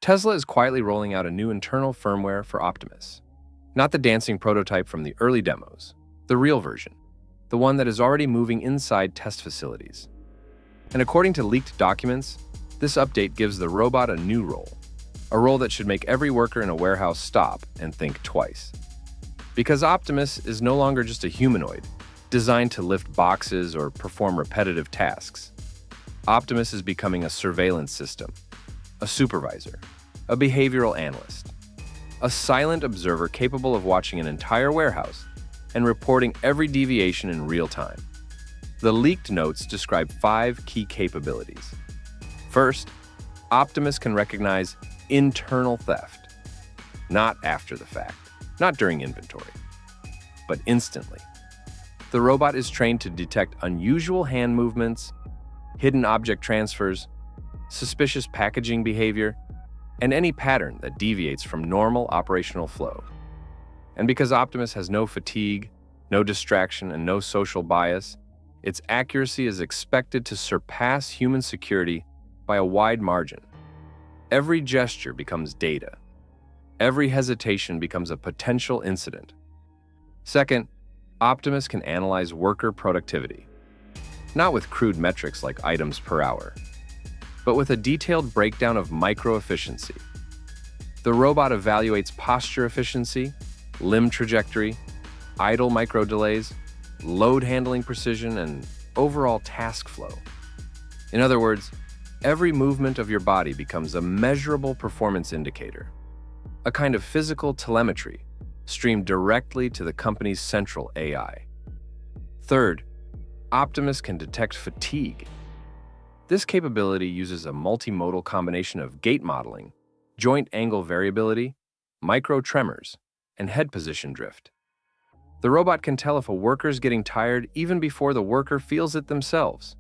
Tesla is quietly rolling out a new internal firmware for Optimus. Not the dancing prototype from the early demos, the real version, the one that is already moving inside test facilities. And according to leaked documents, this update gives the robot a new role, a role that should make every worker in a warehouse stop and think twice. Because Optimus is no longer just a humanoid, designed to lift boxes or perform repetitive tasks. Optimus is becoming a surveillance system, a supervisor, a behavioral analyst, a silent observer capable of watching an entire warehouse and reporting every deviation in real time. The leaked notes describe 5 key capabilities. First, Optimus can recognize internal theft, not after the fact, not during inventory, but instantly. The robot is trained to detect unusual hand movements, hidden object transfers, suspicious packaging behavior, and any pattern that deviates from normal operational flow. And because Optimus has no fatigue, no distraction, and no social bias, its accuracy is expected to surpass human security by a wide margin. Every gesture becomes data. Every hesitation becomes a potential incident. Second, Optimus can analyze worker productivity, not with crude metrics like items per hour, but with a detailed breakdown of micro-efficiency. The robot evaluates posture efficiency, limb trajectory, idle micro-delays, load handling precision, and overall task flow. In other words, every movement of your body becomes a measurable performance indicator, a kind of physical telemetry streamed directly to the company's central AI. Third, Optimus can detect fatigue. This capability uses a multimodal combination of gait modeling, joint angle variability, micro tremors, and head position drift. The robot can tell if a worker is getting tired even before the worker feels it themselves.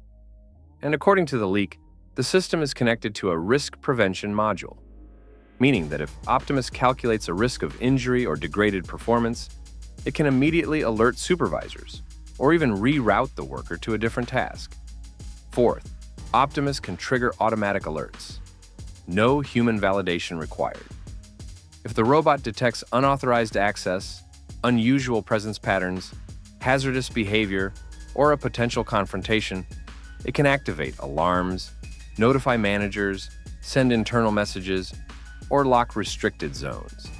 And according to the leak, the system is connected to a risk prevention module, meaning that if Optimus calculates a risk of injury or degraded performance, it can immediately alert supervisors, or even reroute the worker to a different task. Fourth, Optimus can trigger automatic alerts. No human validation required. If the robot detects unauthorized access, unusual presence patterns, hazardous behavior, or a potential confrontation, it can activate alarms, notify managers, send internal messages, or lock restricted zones.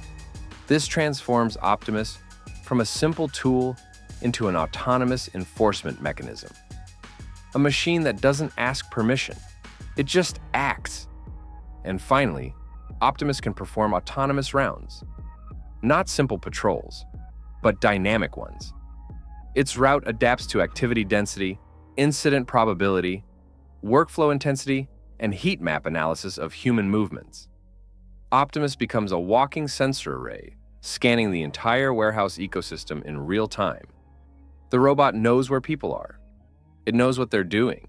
This transforms Optimus from a simple tool into an autonomous enforcement mechanism. A machine that doesn't ask permission, it just acts. And finally, Optimus can perform autonomous rounds. Not simple patrols, but dynamic ones. Its route adapts to activity density, incident probability, workflow intensity, and heat map analysis of human movements. Optimus becomes a walking sensor array, scanning the entire warehouse ecosystem in real time. The robot knows where people are. It knows what they're doing.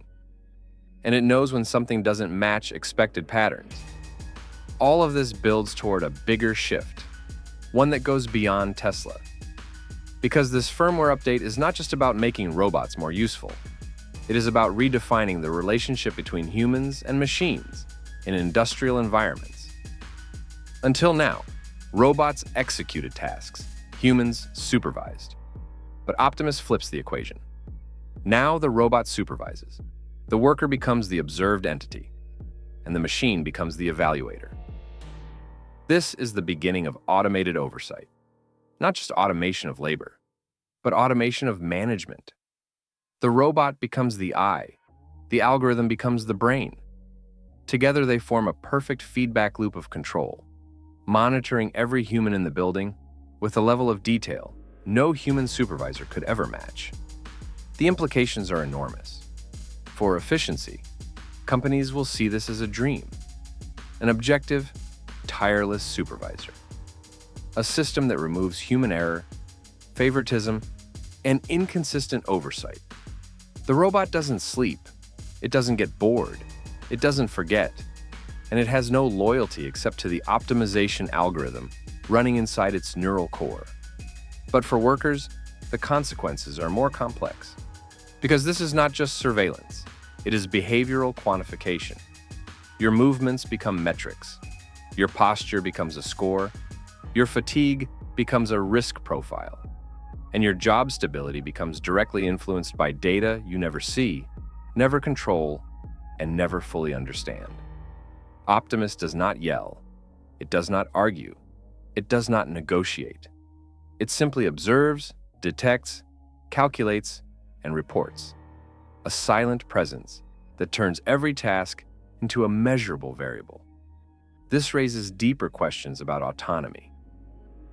And it knows when something doesn't match expected patterns. All of this builds toward a bigger shift, one that goes beyond Tesla. Because this firmware update is not just about making robots more useful. It is about redefining the relationship between humans and machines in industrial environments. Until now, robots executed tasks, humans supervised. But Optimus flips the equation. Now the robot supervises. The worker becomes the observed entity, and the machine becomes the evaluator. This is the beginning of automated oversight. Not just automation of labor, but automation of management. The robot becomes the eye. The algorithm becomes the brain. Together they form a perfect feedback loop of control, monitoring every human in the building with a level of detail no human supervisor could ever match. The implications are enormous. For efficiency, companies will see this as a dream, an objective, tireless supervisor, a system that removes human error, favoritism, and inconsistent oversight. The robot doesn't sleep, it doesn't get bored, it doesn't forget, and it has no loyalty except to the optimization algorithm running inside its neural core. But for workers, the consequences are more complex. Because this is not just surveillance, it is behavioral quantification. Your movements become metrics. Your posture becomes a score, your fatigue becomes a risk profile, and your job stability becomes directly influenced by data you never see, never control, and never fully understand. Optimus does not yell, it does not argue, it does not negotiate. It simply observes, detects, calculates, and reports. A silent presence that turns every task into a measurable variable. This raises deeper questions about autonomy.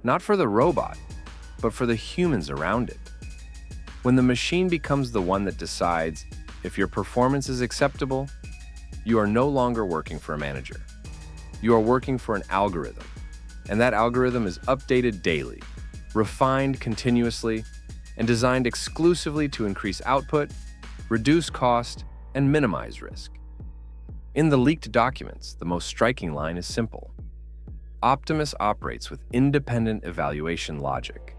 Not for the robot, but for the humans around it. When the machine becomes the one that decides if your performance is acceptable, you are no longer working for a manager. You are working for an algorithm, and that algorithm is updated daily, refined continuously, and designed exclusively to increase output, reduce cost, and minimize risk. In the leaked documents, the most striking line is simple. Optimus operates with independent evaluation logic,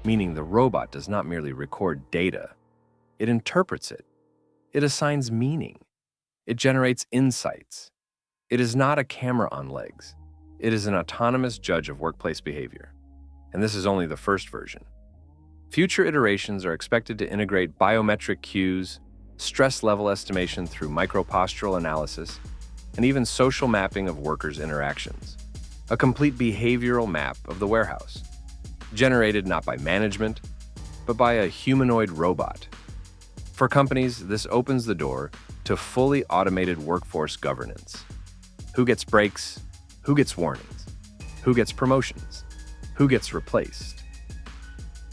meaning the robot does not merely record data, it interprets it. It assigns meaning. It generates insights. It is not a camera on legs. It is an autonomous judge of workplace behavior. And this is only the first version. Future iterations are expected to integrate biometric cues, stress level estimation through micropostural analysis, and even social mapping of workers' interactions. A complete behavioral map of the warehouse, generated not by management, but by a humanoid robot. For companies, this opens the door to fully automated workforce governance. Who gets breaks? Who gets warnings? Who gets promotions? Who gets replaced?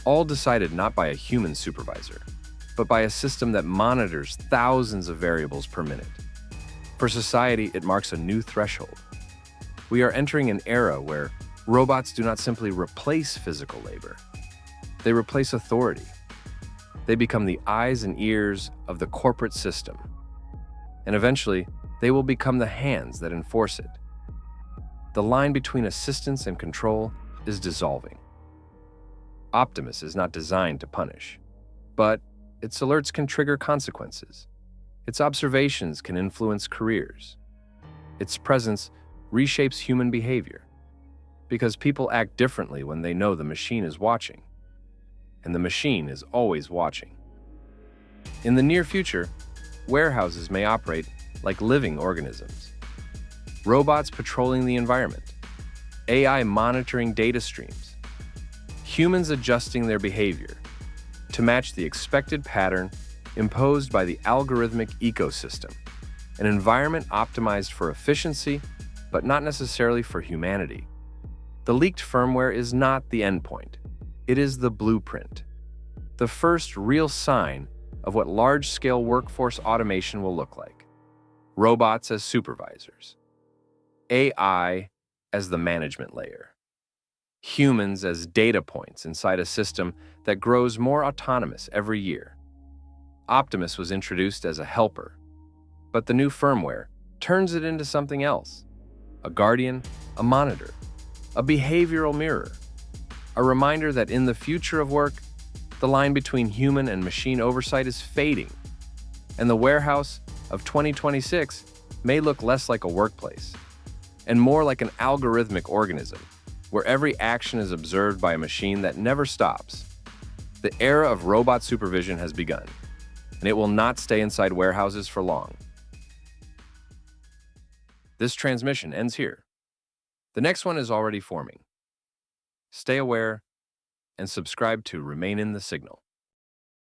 All decided not by a human supervisor, but by a system that monitors thousands of variables per minute. For society, it marks a new threshold. We are entering an era where robots do not simply replace physical labor. They replace authority. They become the eyes and ears of the corporate system. And eventually, they will become the hands that enforce it. The line between assistance and control is dissolving. Optimus is not designed to punish, but its alerts can trigger consequences. Its observations can influence careers. Its presence reshapes human behavior, because people act differently when they know the machine is watching, and the machine is always watching. In the near future, warehouses may operate like living organisms. Robots patrolling the environment, AI monitoring data streams, humans adjusting their behavior to match the expected pattern imposed by the algorithmic ecosystem, an environment optimized for efficiency, but not necessarily for humanity. The leaked firmware is not the endpoint. It is the blueprint, the first real sign of what large-scale workforce automation will look like. Robots as supervisors, AI as the management layer, humans as data points inside a system that grows more autonomous every year. Optimus was introduced as a helper, but the new firmware turns it into something else: a guardian, a monitor, a behavioral mirror, a reminder that in the future of work, the line between human and machine oversight is fading, and the warehouse of 2026 may look less like a workplace and more like an algorithmic organism, where every action is observed by a machine that never stops. The era of robot supervision has begun, and it will not stay inside warehouses for long. This transmission ends here. The next one is already forming. Stay aware and subscribe to Remain in the Signal.